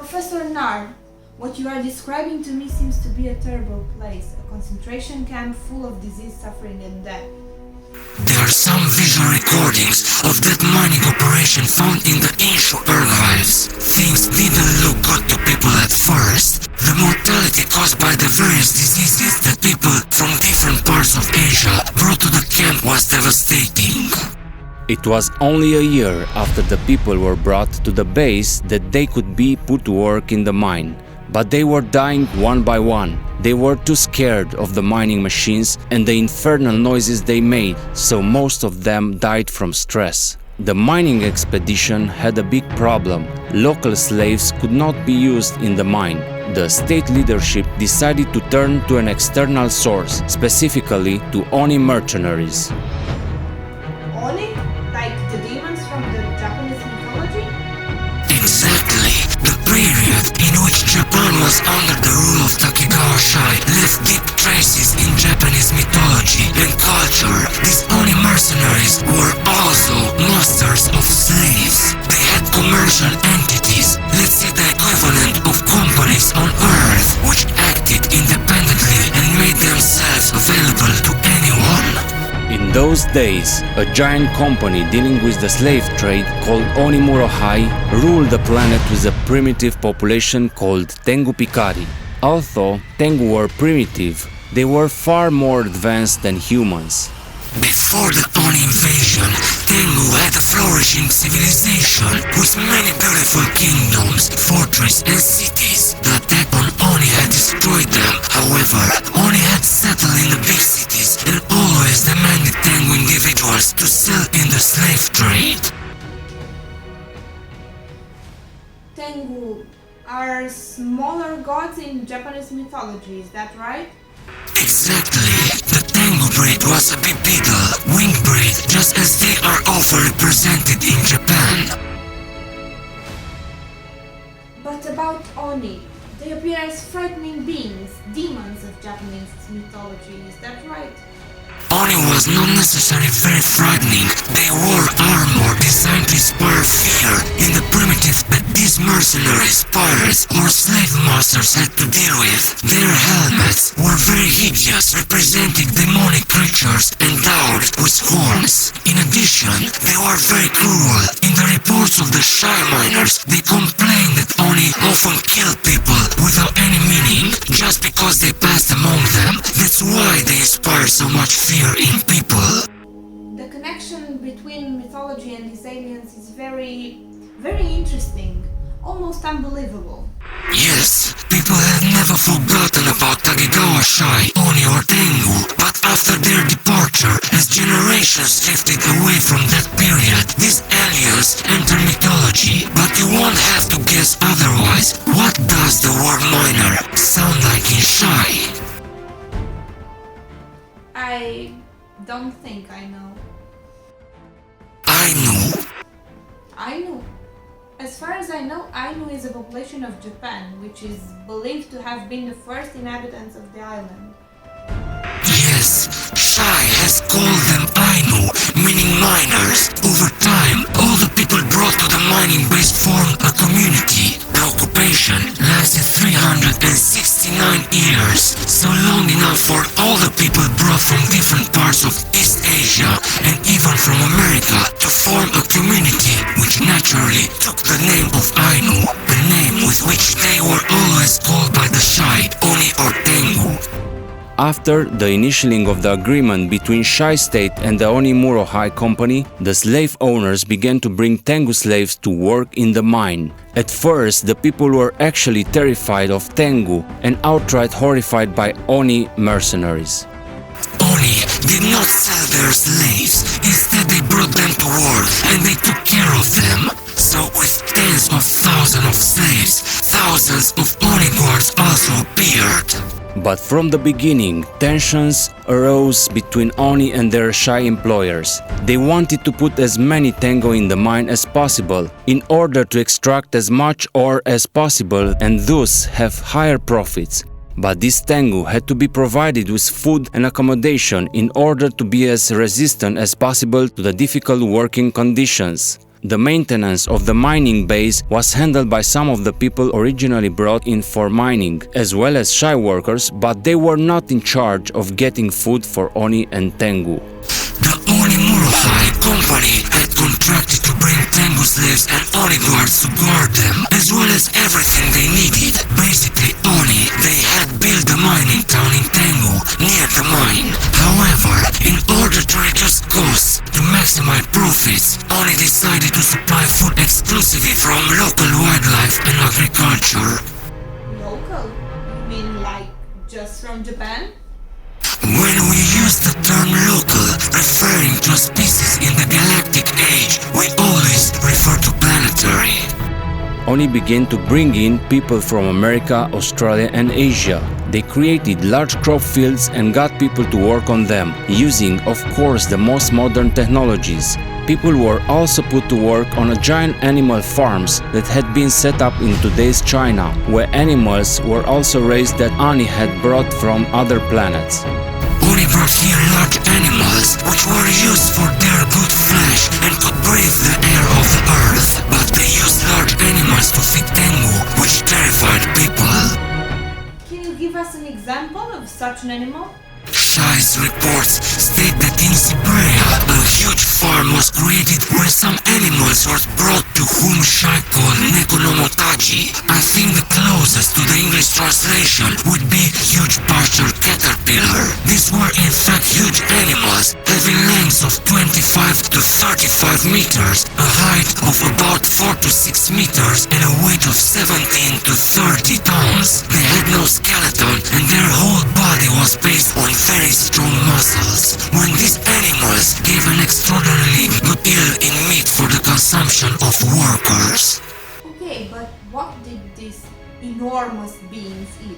Professor Nar, what you are describing to me seems to be a terrible place, a concentration camp full of disease, suffering and death. There are some visual recordings of that mining operation found in the ancient archives. Things didn't look good to people at first. The mortality caused by the various diseases that people from different parts of Asia brought to the camp was devastating. It was only a year after the people were brought to the base that they could be put to work in the mine. But they were dying one by one. They were too scared of the mining machines and the infernal noises they made, so most of them died from stress. The mining expedition had a big problem. Local slaves could not be used in the mine. The state leadership decided to turn to an external source, specifically to Oni mercenaries. Oni? Like the demons from the Japanese mythology? Exactly. The period in which Japan was under the rule of Takegawa Shai left deep traces in Japanese mythology and culture. These Oni mercenaries were also masters of slaves. They had commercial entities, let's say the equivalent of companies on Earth, which acted independently and made themselves available to anyone. In those days, a giant company dealing with the slave trade called Oni Murohai ruled the planet with a primitive population called Tengu Pikari. Although Tengu were primitive, they were far more advanced than humans. Before the Oni invasion, Tengu had a flourishing civilization with many beautiful kingdoms, fortresses and cities. The attack on Oni had destroyed them. However, Oni had settled in the big cities and always demanded Tengu individuals to sell in the slave trade. Tengu are smaller gods in Japanese mythology, is that right? Exactly. The Tengu breed was a bipedal, winged breed, just as they are often represented in Japan. But about Oni, they appear as frightening beings, demons of Japanese mythology, is that right? Oni was not necessarily very frightening. They wore armor designed to inspire fear in the primitive that these mercenaries, pirates or slave masters had to deal with. Their helmets were very hideous, representing demonic creatures endowed with horns. In addition, they were very cruel. In the reports of the Shai miners, they complained that Oni often killed people without any meaning, just because they passed among them. That's why they inspire so much fear in people. The connection between mythology and these aliens is very interesting, almost unbelievable. Yes, people have never forgotten about Takegawa Shai, Oni or Tengu, but after their departure, as generations drifted away from that period, these aliens enter mythology. But you won't have to guess otherwise. What does the word miner sound like in Shai? I don't think I know. Ainu. As far as I know, Ainu is a population of Japan, which is believed to have been the first inhabitants of the island. Yes, Shai has called them Ainu, meaning miners. Over time, all the people brought to the mining base formed a community. The occupation lasted 369 years, so long enough for all the people brought from different parts of East Asia and even from America to form a community which naturally took the name of Ainu, the name with which they were always called by the Shai, Oni or Tengu. After the initialing of the agreement between Shai State and the Oni Murohai company, the slave owners began to bring Tengu slaves to work in the mine. At first, the people were actually terrified of Tengu and outright horrified by Oni mercenaries. Oni did not sell their slaves. Instead, they brought them to work and they took care of them. So with tens of thousands of slaves, thousands of Oni guards also appeared. But from the beginning, tensions arose between Oni and their Shai employers. They wanted to put as many Tengu in the mine as possible in order to extract as much ore as possible and thus have higher profits. But these Tengu had to be provided with food and accommodation in order to be as resistant as possible to the difficult working conditions. The maintenance of the mining base was handled by some of the people originally brought in for mining, as well as Shai workers, but they were not in charge of getting food for Oni and Tengu. The Oni Murohai company had contracted to bring Tengu slaves and Oni guards to guard them, as well as everything they needed. Basically, Oni, they had built a mining town in Tengu, near the mine. However, in order to reduce costs, to maximize profits, Oni decided to supply food exclusively from local wildlife and agriculture. Local? You mean like just from Japan? When we use the term local, referring to a species in the galactic age, we always refer to planetary. Oni began to bring in people from America, Australia and Asia. They created large crop fields and got people to work on them, using, of course, the most modern technologies. People were also put to work on giant animal farms that had been set up in today's China, where animals were also raised that Oni had brought from other planets. Oni brought here large animals, which were used for their good flesh and could breathe the air of the earth, but they used large animals to feed Tengu, which terrified people. Can you give us an example of such an animal? Shai's reports state that in Siberia, a huge farm was created where some animals were brought to whom Shai called Nekonomotaji. I think the closest to the English translation would be huge pasture caterpillar. These were in fact huge animals, having lengths of 25 to 35 meters, a height of about 4 to 6 meters, and a weight of 17 to 30 tons. They had no skeleton, and their whole body was based on very strong muscles. When these animals gave an extraordinarily good yield in meat for the consumption of workers. Okay, but what did these enormous beings eat?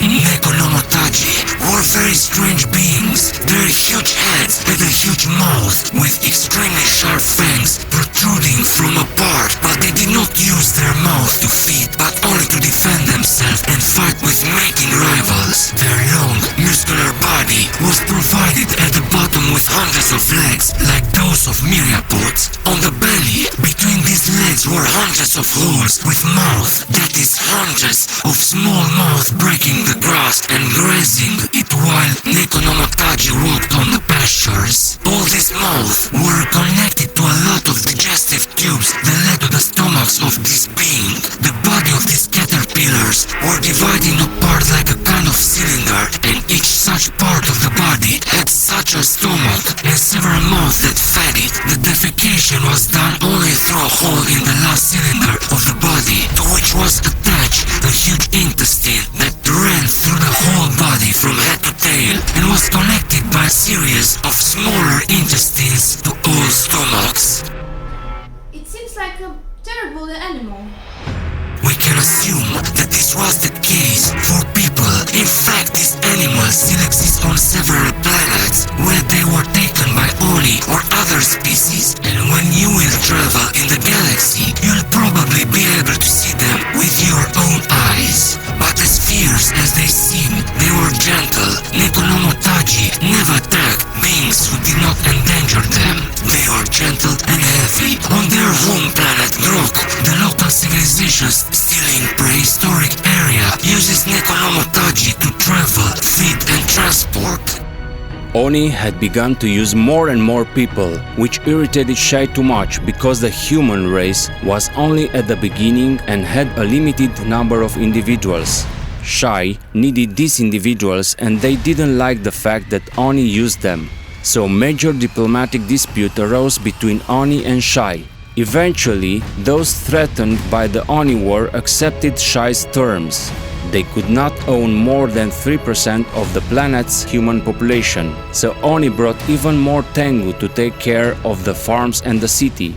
Nekonomotaji were very strange beings. Their huge heads had a huge mouth with extremely sharp fangs protruding from a part, but they did not use their mouth to feed, but only to defend themselves and fight with mating rivals. Their long, muscular body was provided at the bottom with hundreds of legs, like those of myriapods. On the belly, between these legs were hundreds of holes with mouth, that is hundreds of small mouths breaking the grass and grazing it while Nekonomotaji walked on the pastures. All these mouths were connected to a lot of digestive tubes that led to the stomachs of this being. The body of these caterpillars were divided apart like a kind of cylinder, and each such part of the body had such a stomach and several mouths that fed it. The defecation was done only through a hole in the last cylinder of the body, to which was attached a huge intestine that ran through the whole body from head to tail and was connected by a series of smaller intestines to all stomachs. It seems like a terrible animal. We can assume that this was the case for people. In fact, these animals still exist on several planets where they were taken by Oni or other species, and when you will travel in the galaxy, you'll probably be able to see them with your own eyes. But as fierce as they seem, they were gentle. Nekonomotaji never attacked beings who did not endanger them. They were gentle and heavy. On their home planet Grok, the local civilizations still in prehistoric area uses Nekonomotaji to travel, feed and transport. Oni had begun to use more and more people, which irritated Shai too much because the human race was only at the beginning and had a limited number of individuals. Shai needed these individuals and they didn't like the fact that Oni used them. So major diplomatic dispute arose between Oni and Shai. Eventually, those threatened by the Oni war accepted Shai's terms. They could not own more than 3% of the planet's human population, so Oni brought even more Tengu to take care of the farms and the city.